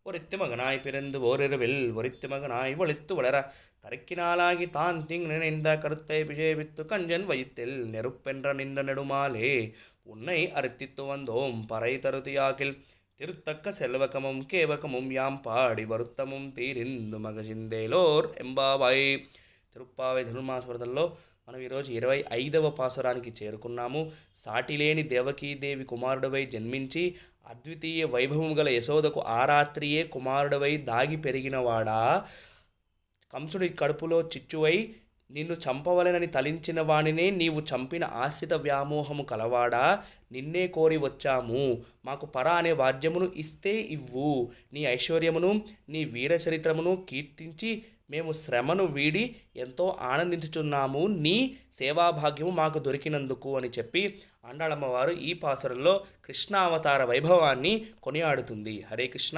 ஒரித்து மகனாய் பிறந்து ஓரிரவில் ஒரித்து மகனாய் ஒளித்து வளர தரக்கினாலாகி தான் திங் நினைந்த கருத்தை விஜயவித்து கஞ்சன் வயிற்றில் நெருப்பென்ற நின்ற நெடுமாலே உன்னை அறுத்தித்து வந்தோம் பறை தருதியாகில் திருத்தக்க செல்வகமும் கேவகமும் யாம் பாடி வருத்தமும் తీరిందు మగజిందేలోర్ ఎంబాబాయ్. తిరుప్పావై ధనుర్మాసవరదల్లో మనం ఈరోజు 25వ పాసురానికి చేరుకున్నాము. సాటిలేని దేవకీదేవి కుమారుడివై జన్మించి అద్వితీయ వైభవము గల యశోదకు ఆ రాత్రియే కుమారుడివై దాగి పెరిగినవాడా, కంసుడి కడుపులో చిచ్చువై నిన్ను చంపవలెనని తలించిన వానినే నీవు చంపిన ఆశ్రిత వ్యామోహము కలవాడా, నిన్నే కోరి వచ్చాము. మాకు పర అనే వాద్యమును ఇస్తే ఇవ్వు. నీ ఐశ్వర్యమును నీ వీరచరిత్రమును కీర్తించి మేము శ్రమను వీడి ఎంతో ఆనందించుచున్నాము. నీ సేవాభాగ్యము మాకు దొరికినందుకు అని చెప్పి ఆండాళమ్మవారు ఈ పాసురంలో కృష్ణావతార వైభవాన్ని కొనియాడుతుంది. హరే కృష్ణ.